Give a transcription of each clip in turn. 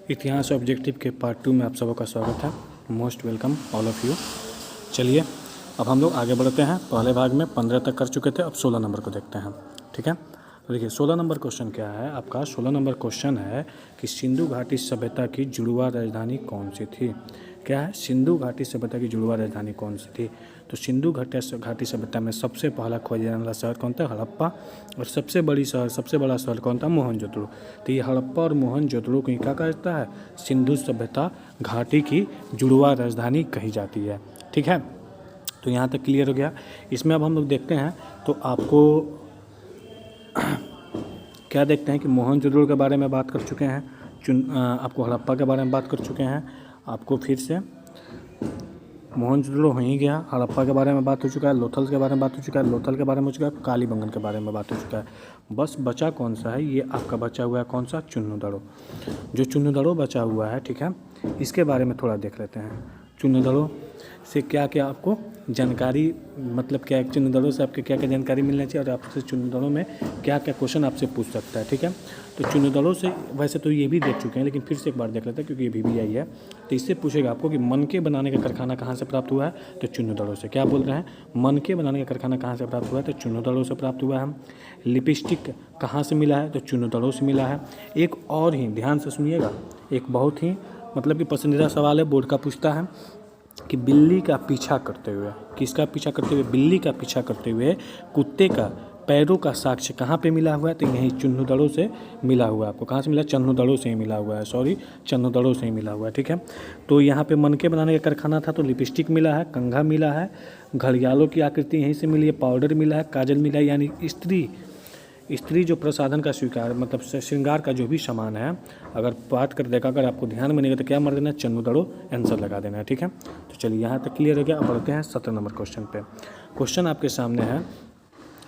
इतिहास ऑब्जेक्टिव के पार्ट 2 में आप सबों का स्वागत है। Most welcome all of you. चलिए अब हम लोग आगे बढ़ते हैं। पहले भाग में 15 तक कर चुके थे, अब 16 नंबर को देखते हैं। ठीक है, तो देखिए 16 नंबर क्वेश्चन क्या है आपका। 16 नंबर क्वेश्चन है कि सिंधु घाटी सभ्यता की जुड़वा राजधानी कौन सी थी। क्या है, सिंधु घाटी सभ्यता की जुड़वा राजधानी कौन सी थी। तो सिंधु घाटी सभ्यता में सबसे पहला खोजा जाने वाला शहर कौन था, हड़प्पा। और सबसे बड़ा शहर कौन था, मोहनजोदड़ो। तो ये हड़प्पा और मोहनजोदड़ो को क्या कहा जाता है, सिंधु सभ्यता घाटी की जुड़वा राजधानी कही जाती है। ठीक है, तो यहाँ तक क्लियर हो गया। इसमें अब हम लोग देखते हैं तो आपको क्या देखते हैं कि मोहनजोदड़ो के बारे में बात कर चुके हैं, आपको हड़प्पा के बारे में बात कर चुके हैं, आपको फिर से मोहनजोदड़ो हो ही गया, हड़प्पा के बारे में बात हो चुका है, लोथल के बारे में बात हो चुका है, लोथल के बारे में हो चुका है, कालीबंगन के बारे में बात हो चुका है। बस बचा कौन सा है, ये आपका बचा हुआ है कौन सा, चुन्नुदड़ो। जो चुन्नुदड़ो बचा हुआ है, ठीक है, इसके बारे में थोड़ा देख लेते हैं। चुन्नुदड़ो से क्या क्या आपको जानकारी, मतलब क्या चुन्नुदड़ो से आपके क्या क्या जानकारी मिलना चाहिए और आपसे चुन्नुदड़ो में क्या क्या क्वेश्चन आपसे पूछ सकता है। ठीक है, तो चुन्नुदड़ो से वैसे तो ये भी देख चुके हैं, लेकिन फिर से एक बार देख लेते हैं क्योंकि ये भी आई है। तो इससे पूछेगा आपको कि मनके बनाने का कारखाना कहाँ से प्राप्त हुआ है, तो चुन्नुदड़ो से। क्या बोल रहे हैं, मनके बनाने का कारखाना कहाँ से प्राप्त हुआ है, तो चुन्नुदड़ो से प्राप्त हुआ है। लिपस्टिक कहाँ से मिला है, तो चुन्नुदड़ो से मिला है। एक और ही ध्यान से सुनिएगा, एक बहुत ही मतलब कि पसंदीदा सवाल है, बोर्ड का पूछता है कि बिल्ली का पीछा करते हुए, किसका पीछा करते हुए, बिल्ली का पीछा करते हुए कुत्ते का पैरों का साक्ष्य कहाँ पे मिला हुआ है, तो यहीं चुन्नुदड़ो से मिला हुआ है। आपको कहाँ से मिला, चन्नुदड़ो से ही मिला हुआ है, चन्नुदड़ो से ही मिला हुआ है। ठीक है, तो यहाँ पे मनके बनाने का कारखाना था, तो लिपस्टिक मिला है, कंघा मिला है, घड़ियालों की आकृति यहीं से मिली है, पाउडर मिला है, काजल मिला है, यानी स्त्री जो प्रसाधन का स्वीकार मतलब श्रृंगार का जो भी सामान है, अगर बात कर देखा, अगर आपको ध्यान में नहीं है तो क्या मार देना है, चन्नुदड़ो आंसर लगा देना है। ठीक है, तो चलिए यहाँ तक क्लियर हो गया। अब बढ़ते हैं 17 नंबर क्वेश्चन पे। क्वेश्चन आपके सामने है,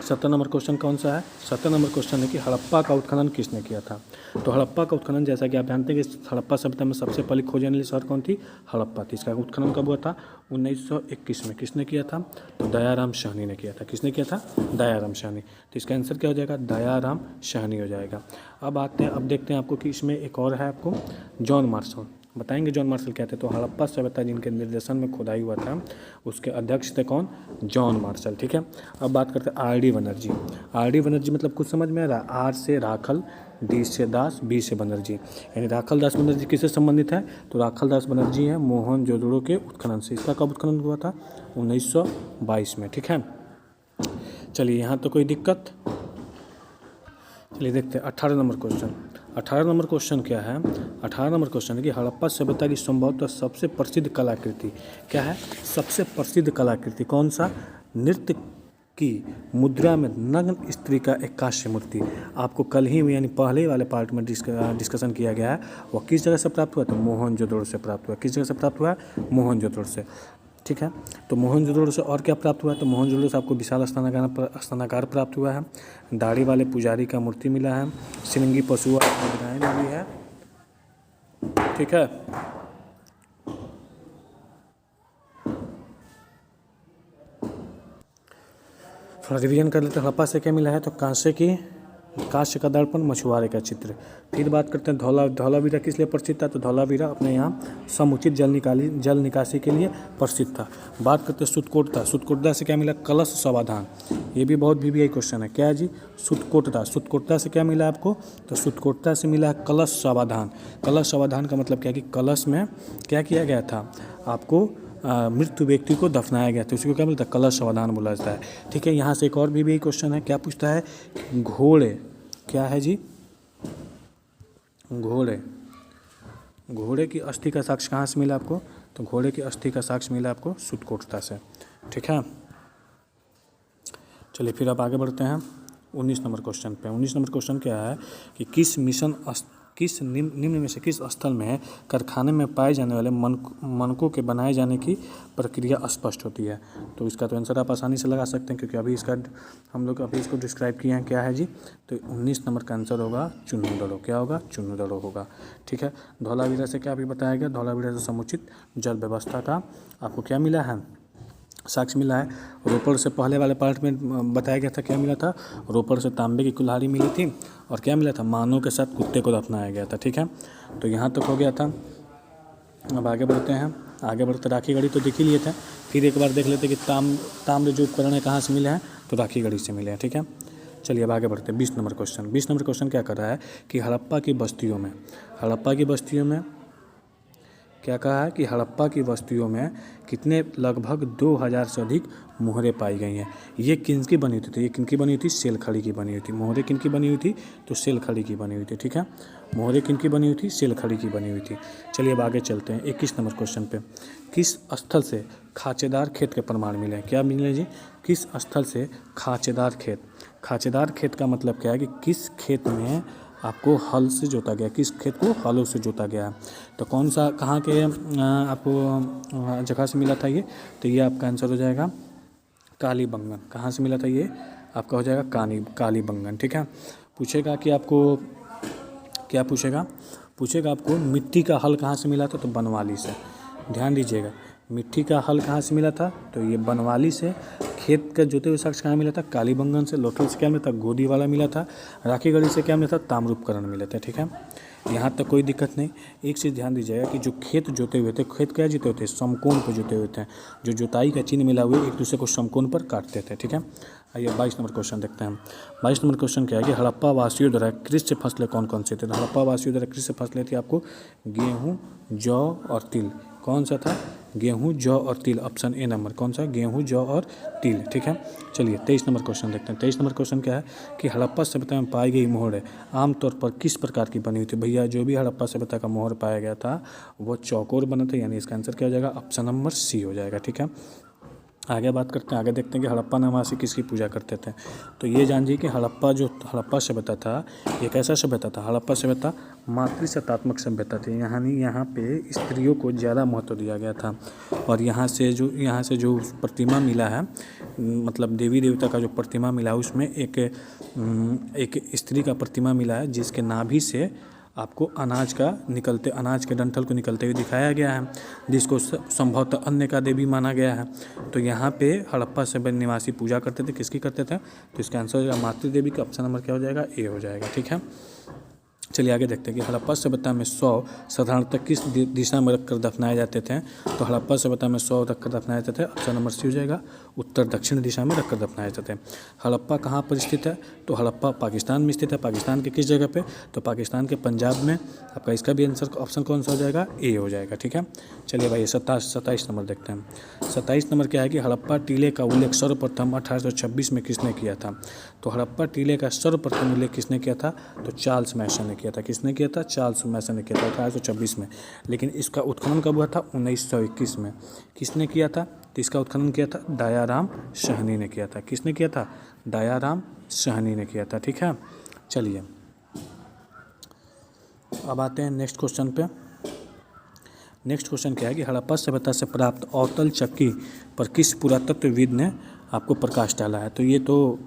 17 नंबर क्वेश्चन कौन सा है, 17 नंबर क्वेश्चन है कि हड़प्पा का उत्खनन किसने किया था। तो हड़प्पा का उत्खनन, जैसा कि आप जानते हैं कि हड़प्पा सभ्यता में सबसे पहले खोजने वाली शहर कौन थी, हड़प्पा थी। इसका उत्खनन कब हुआ था, 1921 में। किसने किया था, तो दयाराम साहनी ने किया था। किसने किया था, दयाराम साहनी। तो इसका आंसर क्या हो जाएगा, दयाराम साहनी हो जाएगा। अब देखते हैं आपको कि इसमें एक और है आपको, जॉन मार्शल। बताएंगे जॉन मार्शल क्या थे। तो हड़प्पा सभ्यता जिनके निर्देशन में खुदाई हुआ था, उसके अध्यक्ष थे कौन, जॉन मार्शल। ठीक है, अब बात करते हैं आर.डी. बनर्जी। आर.डी. बनर्जी मतलब कुछ समझ में आ रहा, आर से राखल, डी से दास, बी से बनर्जी, यानी राखल दास बनर्जी किससे संबंधित है, तो राखल दास बनर्जी हैं मोहनजोदड़ो के उत्खनन से। इसका कब उत्खनन हुआ था, 1922 में। ठीक है, चलिए यहाँ तो कोई दिक्कत। चलिए देखते हैं 18 नंबर क्वेश्चन। 18 नंबर क्वेश्चन क्या है, 18 नंबर क्वेश्चन है कि हड़प्पा सभ्यता की संभवतः सबसे प्रसिद्ध कलाकृति क्या है, सबसे प्रसिद्ध कलाकृति कौन सा, नृत्य की मुद्रा में नग्न स्त्री का एक कांस्य मूर्ति। आपको कल ही में यानी पहले वाले पार्ट में डिस्कशन किया गया है, वो किस जगह से प्राप्त हुआ, तो मोहनजोदड़ो से प्राप्त हुआ। किस जगह से प्राप्त हुआ है, मोहनजोदड़ो से। ठीक है, तो मोहनजोदड़ो से और क्या प्राप्त हुआ है, तो मोहनजोदड़ो से आपको विशाल स्नानागार प्राप्त हुआ है, दाढ़ी वाले पुजारी का मूर्ति मिला है, सिरंगी पशुआ मुद्राएं मिली है। ठीक है, थोड़ा रिवीजन कर लेते हैं। हड़प्पा से क्या मिला है, तो कांस्य का दर्पण, मछुआरे का चित्र। फिर बात करते हैं धौलावीरा किस लिए प्रसिद्ध था, तो धौलावीरा अपने यहाँ समुचित जल निकासी के लिए प्रसिद्ध था। बात करते हैं सुतकोटदा से क्या मिला, कलश समाधान। ये भी बहुत VBI क्वेश्चन है, क्या है जी, सुतकोटदा से क्या मिला आपको, तो सुतकोटदा से मिला है कलश समाधान। कलश समाधान का मतलब क्या है कि कलश में क्या किया गया था, आपको मृत्यु व्यक्ति को दफनाया गया था, उसी को क्या मिलता है, कलश समाधान बोला जाता है। ठीक है, यहाँ से एक और भी क्वेश्चन है, क्या पूछता है, घोड़े क्या है जी, घोड़े की अस्थि का साक्ष्य कहाँ से मिला आपको, तो घोड़े की अस्थि का साक्ष्य मिला आपको सुतकोटदा से। ठीक है, चलिए फिर अब आगे बढ़ते हैं 19 नंबर क्वेश्चन पे। 19 नंबर क्वेश्चन क्या है कि किस निम्न में से किस स्थल में कारखाने में पाए जाने वाले मनकों के बनाए जाने की प्रक्रिया स्पष्ट होती है। तो इसका तो आंसर आप आसानी से लगा सकते हैं, क्योंकि हम लोग अभी इसको डिस्क्राइब किए हैं, क्या है जी, तो 19 नंबर का आंसर होगा चुन्नुदड़ो। क्या होगा, चुन्नुदड़ो होगा। ठीक है, धौलावीरा से क्या अभी बताया गया, धौलावीरा से समुचित जल व्यवस्था का आपको क्या मिला है, साक्ष्य मिला है। रोपड़ से पहले वाले पार्ट में बताया गया था क्या मिला था, रोपड़ से तांबे की कुल्हाड़ी मिली थी और क्या मिला था, मानव के साथ कुत्ते को दफनाया गया था। ठीक है, तो यहाँ तक हो गया था। अब आगे बढ़ते हैं। आगे बढ़ते राखी गढ़ी तो देख ही लिए थे, फिर एक बार देख लेते कि ताम्र जो उपकरण है कहाँ से मिले हैं, तो राखी गढ़ी से मिले हैं। ठीक है, चलिए अब आगे बढ़ते हैं। 20 नंबर क्वेश्चन। 20 नंबर क्वेश्चन क्या कर रहा है कि हड़प्पा की बस्तियों में क्या कहा है कि हड़प्पा की बस्तियों में कितने लगभग 2000 से अधिक मोहरें पाई गई हैं। ये किनकी बनी हुई थी, ये किनकी बनी हुई थी, सेल खड़ी की बनी हुई थी। मोहरें किनकी बनी हुई थी, तो सेल खड़ी की बनी हुई थी। ठीक है, मोहरें किनकी बनी हुई थी, सेल खड़ी की बनी हुई थी। चलिए अब आगे चलते हैं 21 नंबर क्वेश्चन पे। किस स्थल से खांचेदार खेत के प्रमाण मिले हैं, क्या मिले जी, किस स्थल से खांचेदार खेत। खांचेदार खेत का मतलब क्या है कि किस खेत में आपको हल से जोता गया, किस खेत को हलों से जोता गया है। तो कौन सा कहाँ के आपको जगह से मिला था ये, तो ये आपका आंसर हो जाएगा कालीबंगन। कहाँ से मिला था ये, आपका हो जाएगा कालीबंगन। ठीक है, पूछेगा कि आपको क्या पूछेगा आपको मिट्टी का हल कहाँ से मिला था, तो बनवाली से। ध्यान दीजिएगा, मिट्टी का हल कहाँ से मिला था, तो ये बनवाली से। खेत का जोते हुए साक्ष्य कहाँ मिला था, कालीबंगन से। लोथल से क्या मिला था, गोदी वाला मिला था। राखी गढ़ी से क्या मिला था, ताम्र उपकरण मिले थे। ठीक है, यहाँ तक कोई दिक्कत नहीं। एक चीज़ ध्यान दीजिएगा कि जो खेत जोते हुए थे, खेत क्या जोते हुए थे, समकोण पर जोते हुए थे। जो जोताई का चिन्ह मिला हुए एक दूसरे को समकोण पर काटते थे। ठीक है, आइए 22 नंबर क्वेश्चन देखते हैं हम। 22 नंबर क्वेश्चन क्या है कि हड़प्पा वासियों द्वारा कृषि फसलें कौन कौन सी थी। तो हड़प्पा वासियों द्वारा कृषि फसलें थी आपको गेहूँ, जौ और तिल। कौन सा था, गेहूँ, जौ और तिल। ऑप्शन ए नंबर कौन सा, गेहूँ, जौ और तिल। ठीक है, चलिए 23 नंबर क्वेश्चन देखते हैं। 23 नंबर क्वेश्चन क्या है कि हड़प्पा सभ्यता में पाई गई मोहरें आमतौर पर किस प्रकार की बनी हुई थी। भैया जो भी हड़प्पा सभ्यता का मोहर पाया गया था वो चौकोर बना था, यानी इसका आंसर क्या हो जाएगा, ऑप्शन नंबर सी हो जाएगा। ठीक है, आगे बात करते हैं। आगे देखते हैं कि हड़प्पा निवासी किसकी पूजा करते थे। तो ये जानिए कि हड़प्पा सभ्यता था, ये कैसा सभ्यता था, हड़प्पा सभ्यता मातृसत्तात्मक सभ्यता थी। यानी यहाँ पे स्त्रियों को ज़्यादा महत्व दिया गया था। और यहाँ से जो प्रतिमा मिला है, मतलब देवी देवता का जो प्रतिमा मिला है, उसमें एक स्त्री का प्रतिमा मिला है जिसके नाभि से आपको अनाज के डंठल को निकलते हुए दिखाया गया है, जिसको संभवतः अन्न का देवी माना गया है। तो यहाँ पे हड़प्पा सभ्यता निवासी पूजा करते थे, किसकी करते थे, तो इसका आंसर हो जाएगा मातृ देवी का। ऑप्शन नंबर क्या हो जाएगा, ए हो जाएगा। ठीक है, चलिए आगे देखते हैं कि हड़प्पा सभ्यता में 100 साधारणतः किस दिशा में रखकर दफनाए जाते थे। तो हड़प्पा सभ्यता में 100 रखकर दफनाए जाते थे। ऑप्शन नंबर सी हो जाएगा, उत्तर दक्षिण दिशा में रखकर दफनाए जाते थे। हड़प्पा कहाँ पर स्थित है, तो हड़प्पा पाकिस्तान में स्थित है। पाकिस्तान के किस जगह पे, तो पाकिस्तान के पंजाब में। आपका इसका भी आंसर ऑप्शन कौन सा हो जाएगा, ए हो जाएगा। ठीक है, चलिए भाई 27 नंबर देखते हैं। 27 नंबर क्या है कि हड़प्पा टीले का उल्लेख सर्वप्रथम 1826 में किसने किया था। तो हड़प्पा टीले का सर्वप्रथम उल्लेख किसने किया था, तो चार्ल्स मैसन ने किया था। किसने किया था, चार्ल्स मैसन ने किया था 1826 में। लेकिन इसका उत्खनन कब हुआ था, 1921 में। किसने किया था, तो इसका उत्खनन किया था दयाराम साहनी ने किया था। किसने किया था, दयाराम साहनी ने किया था। ठीक है, चलिए अब आते हैं नेक्स्ट क्वेश्चन पे। नेक्स्ट क्वेश्चन क्या है कि हड़प्पा सभ्यता से प्राप्त अवतल चक्की पर किस पुरातत्वविद ने आपको प्रकाश डाला है। तो ये तो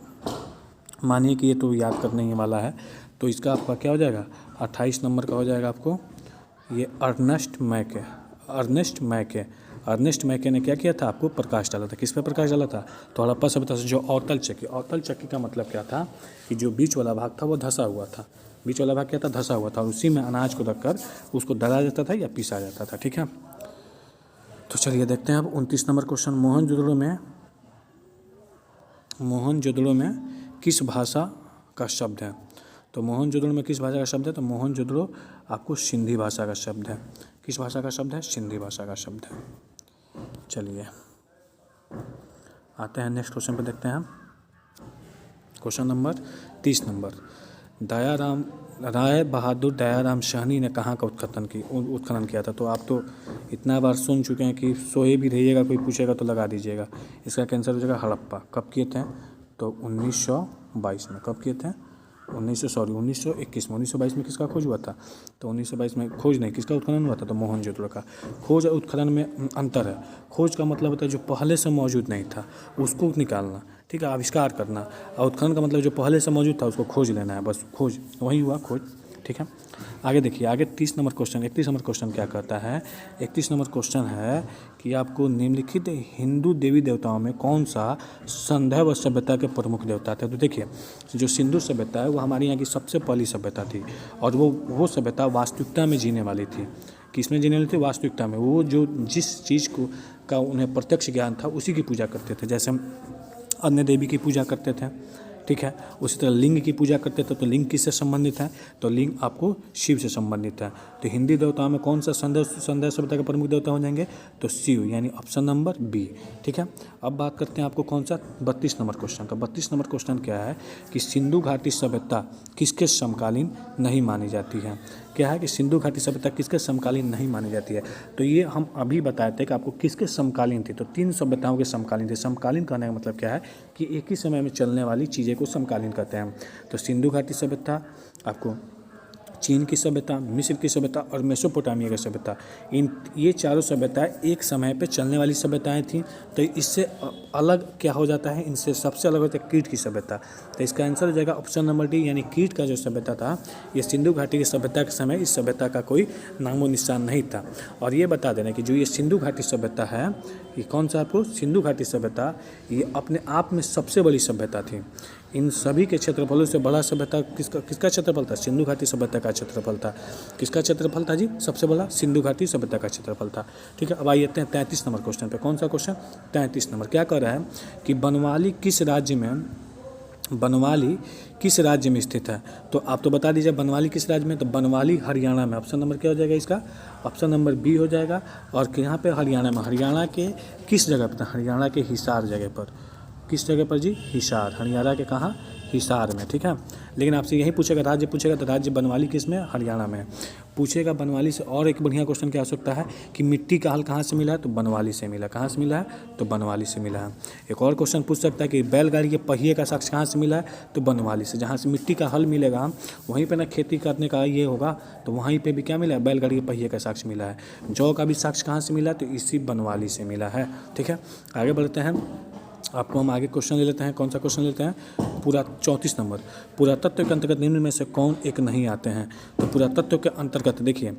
मानिए कि ये तो याद करने ही वाला है। तो इसका आपका क्या हो जाएगा, 28 नंबर का हो जाएगा आपको ये अर्नेस्ट मैके ने क्या किया था, आपको प्रकाश डाला था। किस पे प्रकाश डाला था, तो हड़प्पा सभ्यता से जो अवतल चक्की का मतलब क्या था कि जो बीच वाला भाग था वो धंसा हुआ था। बीच वाला भाग क्या था, धंसा हुआ था, और उसी में अनाज को रखकर उसको दला जाता था या पीसा जाता था। ठीक है, तो चलिए देखते हैं अब 29 नंबर क्वेश्चन। मोहनजोदड़ो में किस भाषा का शब्द है। तो मोहनजोदड़ो में किस भाषा का शब्द है, तो मोहनजोदड़ो आपको सिंधी भाषा का शब्द है। किस भाषा का शब्द है, सिंधी भाषा का शब्द है। चलिए आते हैं नेक्स्ट क्वेश्चन पे, देखते हैं question number 30 number. Rai Bahadur Dayaram Sahni ने कहाँ का उत्खनन किया था। तो आप तो इतना बार सुन चुके हैं कि सोए भी रहिएगा, कोई पूछेगा तो लगा दीजिएगा। इसका कैंसर हो जाएगा हड़प्पा। कब किए थे, तो 1922 में। कब किए थे, 1921 में। 1922 में किसका खोज हुआ था, तो 1922 में खोज नहीं, किसका उत्खनन हुआ था, तो मोहनजोदड़ो का। खोज और उत्खनन में अंतर है। खोज का मतलब होता है जो पहले से मौजूद नहीं था उसको निकालना, ठीक है, आविष्कार करना। और उत्खनन का मतलब जो पहले से मौजूद था उसको खोज लेना है, बस खोज, वही हुआ खोज। ठीक है। आगे देखिए, आगे 31 नंबर क्वेश्चन क्या कहता है। 31 नंबर क्वेश्चन है कि आपको निम्नलिखित हिंदू देवी देवताओं में कौन सा संदैव सभ्यता के प्रमुख देवता थे। तो देखिए, जो सिंधु सभ्यता है वो हमारे यहाँ की सबसे पहली सभ्यता थी, और वो सभ्यता वास्तविकता में जीने वाली थी। किसमें जीने वाली थी? वास्तविकता में। वो जो जिस चीज़ को का उन्हें प्रत्यक्ष ज्ञान था उसी की पूजा करते थे। जैसे हम अन्य देवी की पूजा करते थे, ठीक है। उसी तरह लिंग की पूजा करते थे, तो लिंग किससे संबंधित है? तो लिंग आपको शिव से संबंधित है। तो हिंदी देवताओं में कौन सा संदैव सभ्यता के प्रमुख देवता हो जाएंगे? तो शिव, यानी ऑप्शन नंबर बी, ठीक है। अब बात करते हैं आपको कौन सा 32 नंबर क्वेश्चन का। 32 नंबर क्वेश्चन क्या है कि सिंधु घाटी सभ्यता किसके समकालीन नहीं मानी जाती है। क्या है कि सिंधु घाटी सभ्यता किसके समकालीन नहीं मानी जाती है। तो ये हम अभी बताए थे कि आपको किसके समकालीन थी। तो 3 सभ्यताओं के समकालीन थे। समकालीन कहने का मतलब क्या है कि एक ही समय में चलने वाली चीज़ें को समकालीन कहते हैं। तो सिंधु घाटी सभ्यता, आपको चीन की सभ्यता, मिस्र की सभ्यता और मेसोपोटामिया की सभ्यता, ये चारों सभ्यताएं एक समय पे चलने वाली सभ्यताएं थीं। तो इससे अलग क्या हो जाता है, इनसे सबसे अलग होता है कीट की सभ्यता। तो इसका आंसर हो जाएगा ऑप्शन नंबर डी, यानी कीट का जो सभ्यता था, ये सिंधु घाटी की सभ्यता के समय इस सभ्यता का कोई नामो निशान नहीं था। और ये बता देना कि जो ये सिंधु घाटी सभ्यता है, ये कौन सा आपको सिंधु घाटी सभ्यता, ये अपने आप में सबसे बड़ी सभ्यता थी। इन सभी के क्षेत्रफलों से बड़ा सभ्यता किसका क्षेत्रफल था? सिंधु घाटी सभ्यता का क्षेत्रफल था। किसका क्षेत्रफल था जी? सबसे बड़ा सिंधु घाटी सभ्यता का क्षेत्रफल था, ठीक है। अब आइए 33 नंबर क्वेश्चन पे। कौन सा क्वेश्चन? 33 नंबर क्या कह रहा है कि बनवाली किस राज्य में स्थित है। तो आप तो बता दीजिए बनवाली किस राज्य में। तो बनवाली हरियाणा में। ऑप्शन नंबर क्या हो जाएगा इसका? ऑप्शन नंबर बी हो जाएगा। और यहाँ पे हरियाणा में, हरियाणा के किस जगह पर? हरियाणा के हिसार जगह पर। किस जगह पर जी? हिसार। हरियाणा के कहाँ? हिसार में, ठीक है। लेकिन आपसे यही पूछेगा, राज्य पूछेगा, तो राज्य बनवाली किस में? हरियाणा में पूछेगा बनवाली से। और एक बढ़िया क्वेश्चन क्या हो सकता है कि मिट्टी का हल कहाँ से मिला है? तो बनवाली से मिला। कहाँ से मिला है? तो बनवाली से मिला है। एक और क्वेश्चन पूछ सकता है कि बैलगाड़ी के पहिए का साक्ष्य कहाँ से मिला है? तो बनवाली से। जहाँ से मिट्टी का हल मिलेगा वहीं पर ना खेती करने का ये होगा, तो वहीं पर भी क्या मिला है? बैलगाड़ी के पहिए का साक्ष्य मिला है। जौ का भी साक्ष्य कहाँ से मिला? तो इसी बनवाली से मिला है, ठीक है। आगे बढ़ते हैं, आपको हम आगे क्वेश्चन ले लेते हैं। कौन सा क्वेश्चन लेते हैं? पूरा 34 नंबर। पुरातत्व के अंतर्गत निम्न में से कौन एक नहीं आते हैं। तो पुरातत्व के अंतर्गत देखिए,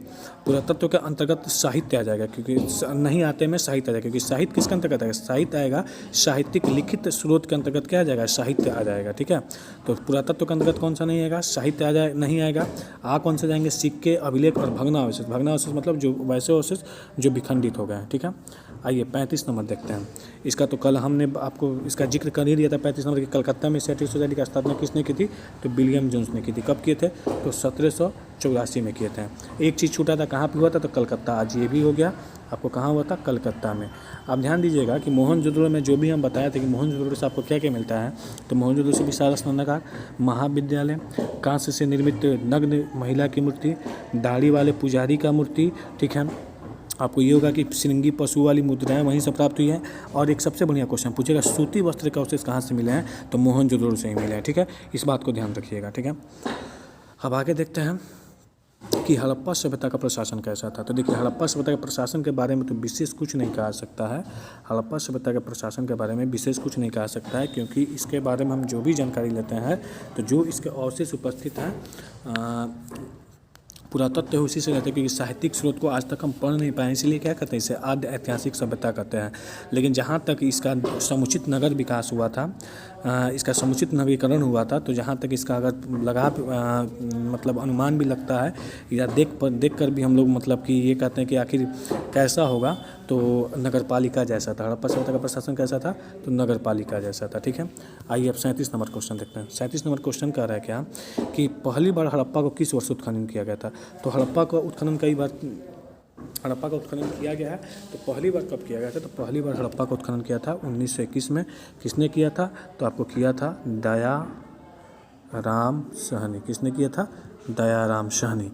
पुरातत्व के अंतर्गत साहित्य आ जाएगा, क्योंकि नहीं आते में साहित्य आ जाएगा, क्योंकि साहित्य किसके अंतर्गत आएगा? साहित्य आएगा, साहित्यिक लिखित स्रोत के अंतर्गत क्या आ जाएगा? साहित्य आ जाएगा, ठीक है। तो पुरातत्व के अंतर्गत कौन सा नहीं आएगा? साहित्य आ जाए नहीं आएगा। कौन से जाएंगे? सिक्के, अभिलेख और भग्नावशेष। भग्नावशेष मतलब जो वैसे अवशेष जो विखंडित हो गए हैं, ठीक है। आइए 35 नंबर देखते हैं। इसका तो कल हमने आपको इसका जिक्र कर ही दिया था। 35 नंबर की कलकत्ता में सेटिक सोसाइटी की स्थापना किसने की थी? तो विलियम जोन्स ने की थी। कब किए थे? तो 1784 में किए थे। एक चीज़ छूटा था, कहाँ पर हुआ था? तो कलकत्ता। आज ये भी हो गया, आपको कहाँ हुआ था? कलकत्ता में। आप ध्यान दीजिएगा कि मोहनजोदड़ो में जो भी हम बताए थे कि मोहनजोदड़ो से आपको क्या क्या मिलता है। तो मोहनजोदड़ो से विशाल स्नानागार, महाविद्यालय, कांस्य से निर्मित नग्न महिला की मूर्ति, दाढ़ी वाले पुजारी का मूर्ति, ठीक है। आपको ये होगा कि श्रृंगी पशु वाली मुद्राएं वहीं से प्राप्त हुई हैं। और एक सबसे बढ़िया क्वेश्चन पूछेगा, सूती वस्त्र के अवशेष कहाँ से मिले हैं? तो मोहनजोदड़ो से ही मिले हैं, ठीक है। इस बात को ध्यान रखिएगा, ठीक है। अब आगे देखते हैं कि हड़प्पा सभ्यता का प्रशासन कैसा था। तो देखिए, हड़प्पा सभ्यता के प्रशासन के बारे में तो विशेष कुछ नहीं कहा सकता है। हड़प्पा सभ्यता के प्रशासन के बारे में विशेष कुछ नहीं कहा सकता है, क्योंकि इसके बारे में हम जो भी जानकारी लेते हैं, तो जो इसके अवशेष उपस्थित हैं पुरातत्व है उसी से रहते हैं, क्योंकि साहित्यिक स्रोत को आज तक हम पढ़ नहीं पाए, इसलिए क्या कहते हैं इसे आद्य ऐतिहासिक सभ्यता कहते हैं। लेकिन जहाँ तक इसका समुचित नगर विकास हुआ था, इसका समुचित नवीकरण हुआ था, तो जहाँ तक इसका अगर लगाव मतलब अनुमान भी लगता है या देख कर भी हम लोग मतलब कि ये कहते हैं कि आखिर कैसा होगा, तो नगर पालिका जैसा था। हड़प्पा सभ्यता का प्रशासन कैसा था? तो नगर पालिका जैसा था, ठीक है। आइए अब 37 नंबर क्वेश्चन देखते हैं। 37 नंबर क्वेश्चन कह रहा है क्या कि पहली बार हड़प्पा को किस वर्ष उत्खनन किया गया था। तो हड़प्पा का उत्खनन हड़प्पा का उत्खनन किया गया है, तो पहली बार कब किया गया था? तो पहली बार हड़प्पा का उत्खनन किया था 1921 में। किसने किया था? तो आपको किया था दयाराम साहनी। किसने किया था? दयाराम साहनी।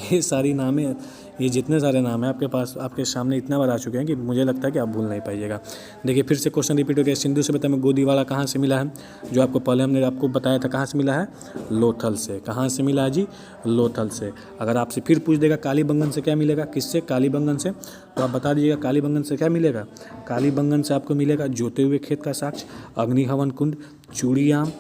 ये सारी नामें, ये जितने सारे नाम हैं आपके पास, आपके सामने इतना बार आ चुके हैं कि मुझे लगता है कि आप भूल नहीं पाइएगा। देखिए फिर से क्वेश्चन रिपीट हो गया। सिंधु सभ्यता में गोदीवाड़ा कहाँ से मिला है? जो आपको पहले हमने आपको बताया था, कहाँ से मिला है? लोथल से। कहाँ से मिला है जी? लोथल से। अगर आपसे फिर पूछ देगा कालीबंगन से क्या मिलेगा? किससे? कालीबंगन से। तो आप बता दीजिएगा कालीबंगन से क्या मिलेगा? कालीबंगन से आपको मिलेगा जोते हुए खेत का साक्ष्य, अग्निहवन कुंड, चूड़ीयाम,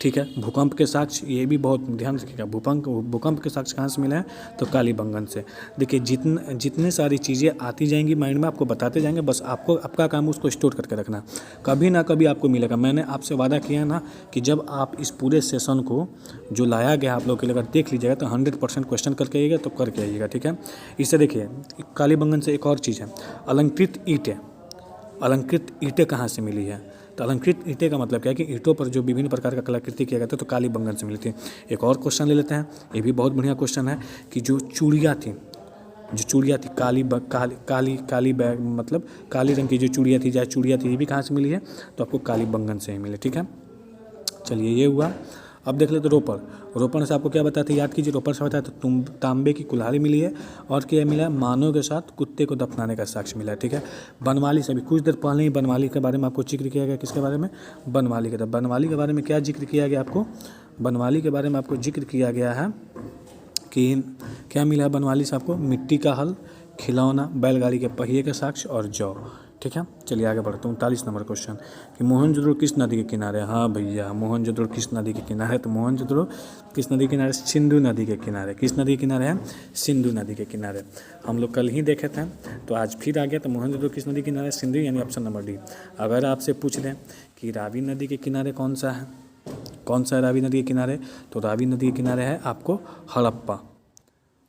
ठीक है। भूकंप के साक्ष्य, ये भी बहुत ध्यान रखिएगा, भूकंप के साक्ष्य कहाँ से मिले हैं, तो कालीबंगन से। देखिए जितने सारी चीज़ें आती जाएंगी माइंड में, आपको बताते जाएंगे, बस आपको आपका काम उसको स्टोर करके रखना, कभी ना कभी आपको मिलेगा। मैंने आपसे वादा किया ना कि जब आप इस पूरे सेशन को जो लाया गया आप लोग के लिए अगर देख लीजिएगा तो 100% क्वेश्चन करके आइएगा, तो करके आइएगा, ठीक है। इससे देखिए कालीबंगन से एक और चीज़ है, अलंकृत ईंटें। अलंकृत ईंटें कहाँ से मिली है, तो अलंकृत ईंटें का मतलब क्या है कि ईंटों पर जो विभिन्न प्रकार का कलाकृति किया गया था, तो कालीबंगन से मिली थी। एक और क्वेश्चन ले लेते हैं, ये भी बहुत बढ़िया क्वेश्चन है कि जो चूड़ियाँ थी काली बैग मतलब काली रंग की जो चूड़ियाँ थी, ये भी कहाँ से मिली है, तो आपको कालीबंगन से ही मिली, ठीक है। चलिए ये हुआ। अब देख लेते रोपण से आपको क्या बताया था, याद कीजिए। रोपण से बताया तो तांबे की कुल्हाड़ी मिली है, और क्या मिला है, मानव के साथ कुत्ते को दफनाने का साक्ष्य मिला है, ठीक है। बनवाली से भी कुछ देर पहले ही बनवाली के बारे में आपको जिक्र किया गया, किसके बारे में, बनवाली के। बनवाली के बारे में क्या जिक्र किया गया आपको, बनवाली के बारे में आपको जिक्र किया गया है कि क्या मिला है बनवाली से आपको, मिट्टी का हल, खिलौना, बैलगाड़ी के पहिए के साक्ष्य और जौ, ठीक है। चलिए आगे बढ़ते हैं। 39 नंबर क्वेश्चन कि मोहनजोदड़ो किस नदी के किनारे। हाँ भैया, मोहनजोदड़ो किस नदी के किनारे है, तो मोहनजोदड़ो किस नदी के किनारे, सिंधु नदी के किनारे। किस नदी के किनारे है, सिंधु नदी के किनारे। हम लोग कल ही देखे थे, तो आज फिर आ गया। तो मोहनजोदड़ो किस नदी के किनारे, सिंधु, यानी ऑप्शन नंबर डी। अगर आपसे पूछ दें कि रावी नदी के किनारे कौन सा है, रावी नदी के किनारे, तो रावी नदी के किनारे है आपको हड़प्पा।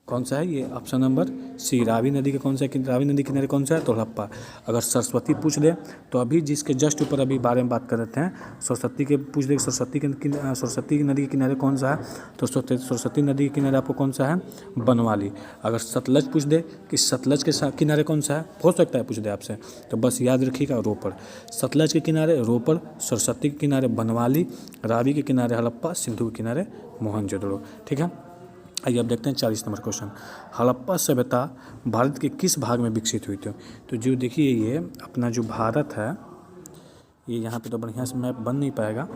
कौन सा है ये, ऑप्शन नंबर सी। रावी नदी के रावी नदी किनारे कौन सा है, तो हड़प्पा। अगर सरस्वती पूछ दे, तो अभी जिसके जस्ट ऊपर अभी बारे में बात कर रहे हैं, सरस्वती के पूछ दे, सरस्वती नदी के किनारे कौन सा है, तो सरस्वती नदी के किनारे आपको कौन सा है, बनवाली। अगर सतलज पूछ दे कि सतलज के किनारे कौन सा है, हो सकता है पूछ दे आपसे, तो बस याद रखिएगा रोपड़। सतलज के किनारे रोपड़, सरस्वती के किनारे बनवाली, रावी के किनारे हड़प्पा, सिंधु के किनारे मोहनजोदड़ो, ठीक है। आइए अब देखते हैं 40 नंबर क्वेश्चन। हड़प्पा सभ्यता भारत के किस भाग में विकसित हुई थी, तो जो देखिए ये अपना जो भारत है, ये यहाँ पे तो बढ़िया से मैप बन नहीं पाएगा,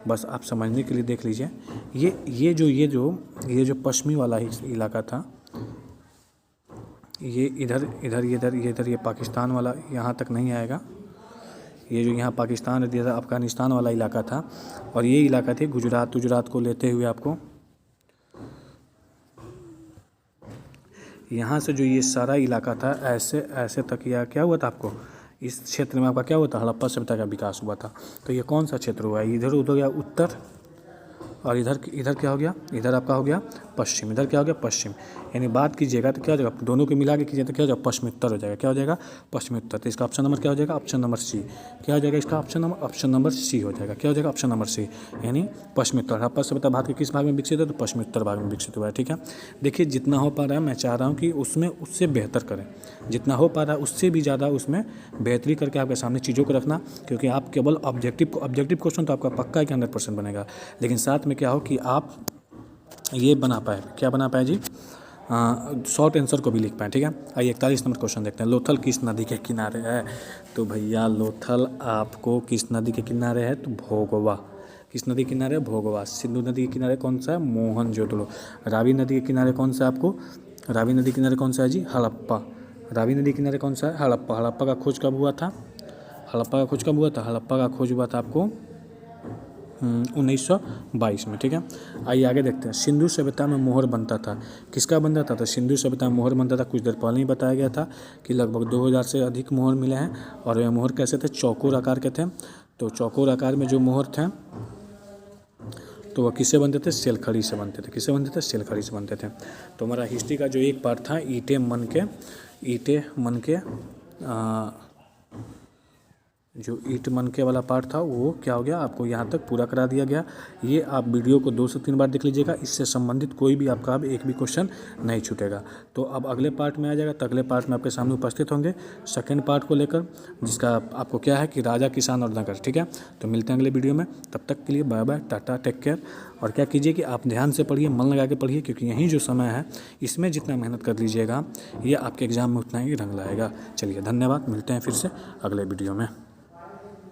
बस आप समझने के लिए देख लीजिए। ये जो पश्चिमी वाला इलाका था, ये इधर ये पाकिस्तान वाला यहाँ तक नहीं आएगा। ये जो यहाँ पाकिस्तान इधर अफगानिस्तान वाला इलाका था, और ये इलाका थे गुजरात को लेते हुए आपको यहाँ से जो ये सारा इलाका था ऐसे तक या क्या हुआ था आपको, इस क्षेत्र में आपका क्या हुआ था, हड़प्पा सभ्यता का विकास हुआ था। तो ये कौन सा क्षेत्र हुआ, इधर उधर गया उत्तर, और इधर क्या हो गया, इधर आपका हो गया पश्चिम, इधर क्या हो गया पश्चिम। यानी बात कीजिएगा तो क्या हो जाएगा, दोनों को मिला के कीजिए तो क्या हो जाएगा, पश्चिमोत्तर हो जाएगा। क्या हो जाएगा, पश्चिमोत्तर। तो इसका ऑप्शन नंबर क्या हो जाएगा, ऑप्शन नंबर सी। क्या हो जाएगा इसका ऑप्शन नंबर सी हो जाएगा। क्या हो जाएगा, ऑप्शन नंबर सी, यानी पश्चिमोत्तर। हड़प्पा सभ्यता भारत के किस भाग में विकसित है, तो पश्चिमोत्तर भाग में विकसित हुआ है, ठीक है। देखिए जितना हो पा रहा है मैं चाह रहा हूँ कि उसमें उससे बेहतर करें, जितना हो पा रहा है उससे भी ज़्यादा उसमें बेहतरी करके आपके सामने चीज़ों को रखना, क्योंकि आप केवल ऑब्जेक्टिव क्वेश्चन तो आपका पक्का है कि 100% बनेगा, लेकिन साथ में क्या हो कि आप ये बना पाए, क्या बना पाए जी, शॉर्ट आंसर को भी लिख पाए, ठीक है। आइए 41 नंबर क्वेश्चन देखते हैं। लोथल किस नदी के किनारे है, तो भैया लोथल आपको किस नदी के किनारे है, तो भोगवा। किस नदी के किनारे, भोगवा। सिंधु नदी के किनारे कौन सा है, मोहनजोदड़ो। रावी नदी के किनारे कौन सा है आपको, रावी नदी के किनारे कौन सा है जी, हड़प्पा। रावी नदी के किनारे कौन सा है, हड़प्पा। हड़प्पा का खोज कब हुआ था, हड़प्पा का खोज हुआ था आपको 1922 में, ठीक है। आइए आगे देखते हैं। सिंधु सभ्यता में मोहर बनता था, किसका बनता था, तो सिंधु सभ्यता में मोहर बनता था। कुछ देर पहले ही बताया गया था कि लगभग 2000 से अधिक मोहर मिले हैं, और वे मोहर कैसे थे, चौकोर आकार के थे। तो चौकोर आकार में जो मोहर थे तो वह किससे बनते थे, सेलखड़ी से बनते थे। किससे बनते थे, सेलखड़ी से बनते थे। तो हमारा हिस्ट्री का जो एक पार्ट था, ईंटें मन के जो ईंट मन के वाला पार्ट था वो क्या हो गया, आपको यहाँ तक पूरा करा दिया गया। ये आप वीडियो को 2 से 3 बार देख लीजिएगा, इससे संबंधित कोई भी आपका अब एक भी क्वेश्चन नहीं छूटेगा। तो अब अगले पार्ट में आ जाएगा, तो अगले पार्ट में आपके सामने उपस्थित होंगे सेकंड पार्ट को लेकर, जिसका आपको क्या है कि राजा, किसान और नगर, ठीक है। तो मिलते हैं अगले वीडियो में, तब तक के लिए bye bye, tata, take care. और क्या कीजिए कि आप ध्यान से पढ़िए, मन लगा के पढ़िए, क्योंकि यही जो समय है इसमें जितना मेहनत कर लीजिएगा ये आपके एग्जाम में उतना ही रंग लाएगा। चलिए धन्यवाद, मिलते हैं फिर से अगले वीडियो में।